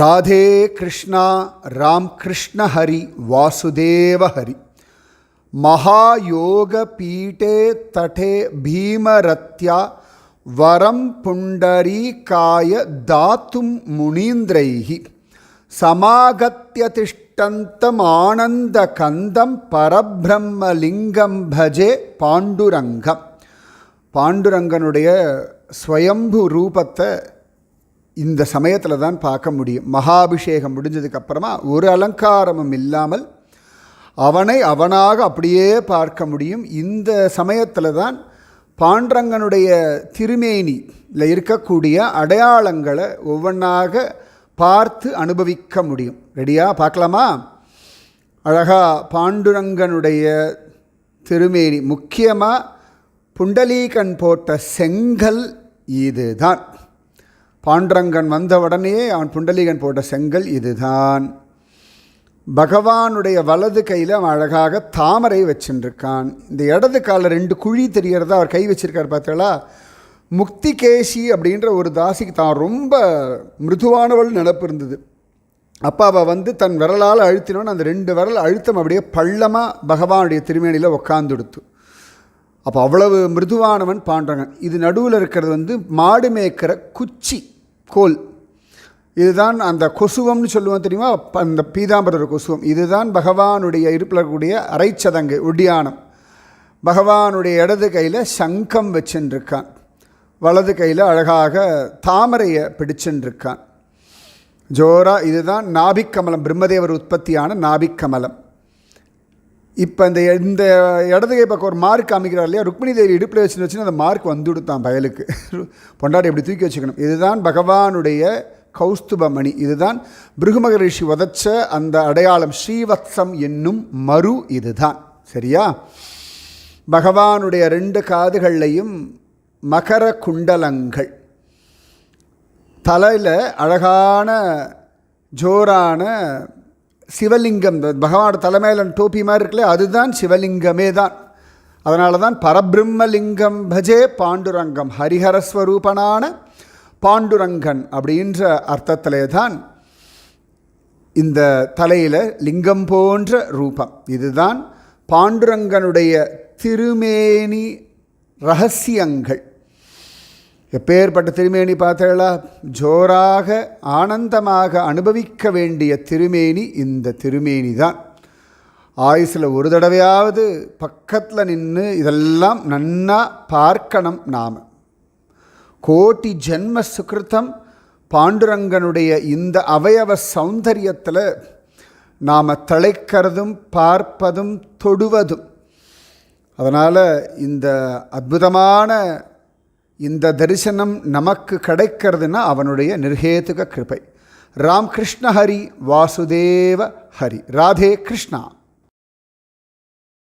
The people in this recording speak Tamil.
ராதே கிருஷ்ணா ராம் கிருஷ்ண ஹரி வாசுதேவ ஹரி. மகாயோக பீட்டே தடே பீமரத்யா வரம் புண்டரீகாய தாத்தும் முனீந்திரைஹி சமாகத்ய திஷ்டந்தம் ஆனந்த கந்தம் பரபிரம்மலிங்கம் பஜே பாண்டுரங்கம். பாண்டுரங்கனுடைய ஸ்வயம்பு ரூபத்தை இந்த சமயத்தில் தான் பார்க்க முடியும். மகாபிஷேகம் முடிஞ்சதுக்கப்புறமா ஒரு அலங்காரமும் இல்லாமல் அவனை அவனாக அப்படியே பார்க்க முடியும். இந்த சமயத்தில் தான் பாண்டுரங்கனுடைய திருமேனியில் இருக்கக்கூடிய அடையாளங்களை ஒவ்வொன்றாக பார்த்து அனுபவிக்க முடியும். ரெடியாக பார்க்கலாமா? அழகாக பாண்டுரங்கனுடைய திருமேனி, முக்கியமாக புண்டலீகன் போட்ட செங்கல் இதுதான். பாண்டுரங்கன் வந்த உடனே அவன் புண்டலீகன் போட்ட செங்கல் இதுதான். பகவானுடைய வலது கையில் அவன் அழகாக தாமரை வச்சுருக்கான். இந்த இடது காலில் 2 குழி தெரியறதா அவர் கை வச்சுருக்கார் பார்த்தீங்களா? முக்திகேசி அப்படின்ற ஒரு தாசிக்கு தான் ரொம்ப மிருதுவானவள் நினப்பு இருந்தது. அப்போ அவள் தன் விரலால் அழுத்தினோன்னு அந்த 2 விரல் அழுத்தம் அப்படியே பள்ளமாக பகவானுடைய திருமேனியில் உக்காந்துடுத்து. அப்போ அவ்வளவு மிருதுவானவன் பாண்டுரங்கன். இது நடுவில் இருக்கிறது மாடு மேய்க்கிற குச்சி கோல். இதுதான் அந்த கொசுவம்னு சொல்லுவோம் தெரியுமா, அந்த பீதாம்பரர் கொசுவம். இதுதான் பகவானுடைய இருப்பில் இருக்கக்கூடிய அரைச்சதங்கு ஒடியானம். பகவானுடைய இடது கையில் சங்கம் வச்சுருக்கான், வலது கையில் அழகாக தாமரையை பிடிச்சுருக்கான் ஜோரா. இதுதான் நாபிக்கமலம், பிரம்மதேவர் உற்பத்தியான நாபிக்கமலம். இப்போ இந்த இடது கை பக்கம் ஒரு மார்க் காமிக்கிறார் இல்லையா, ருக்மிணி தேவி இடுப்பில் வச்சுன்னு அந்த மார்க் வந்துடுத்தான் பயலுக்கு. பொண்டாட்டி எப்படி தூக்கி வச்சுக்கணும். இதுதான் பகவானுடைய கௌஸ்துபமணி. இதுதான் பிருகுமகரிஷி உதச்ச அந்த அடையாளம், ஸ்ரீவத்சம் என்னும் மரு. இதுதான் சரியா? பகவானுடைய 2 காதுகள்லையும் மகர குண்டலங்கள், தலையில் அழகான ஜோரான சிவலிங்கம். பகவானோட தலைமையில் டோப்பி மாதிரி இருக்குல்ல, அதுதான் சிவலிங்கமே தான். அதனால தான் பரபிரம்மலிங்கம் பஜே பாண்டுரங்கம், ஹரிஹரஸ்வரூபனான பாண்டுரங்கன் அப்படின்ற அர்த்தத்திலே தான் இந்த தலையில் லிங்கம் போன்ற ரூபம். இதுதான் பாண்டுரங்கனுடைய திருமேனி ரகசியங்கள். எப்பேற்பட்ட திருமேனி பார்த்தீங்களா? ஜோராக ஆனந்தமாக அனுபவிக்க வேண்டிய திருமேனி இந்த திருமேனி தான். ஆயுசில் ஒரு தடவையாவது பக்கத்தில் நின்று இதெல்லாம் நன்னா பார்க்கணும். நாம் கோட்டி ஜென்ம சுகிருத்தம் பாண்டுரங்கனுடைய இந்த அவயவ சௌந்தரியத்தில் நாம் தழைக்கிறதும் பார்ப்பதும் தொடுவதும். அதனால் இந்த அற்புதமான இந்த தரிசனம் நமக்கு கிடைக்கிறதுனா அவனுடைய நிர்ஹேதுக கிருபை. ராம் கிருஷ்ண ஹரி வாசுதேவ ஹரி. ராதே கிருஷ்ணா.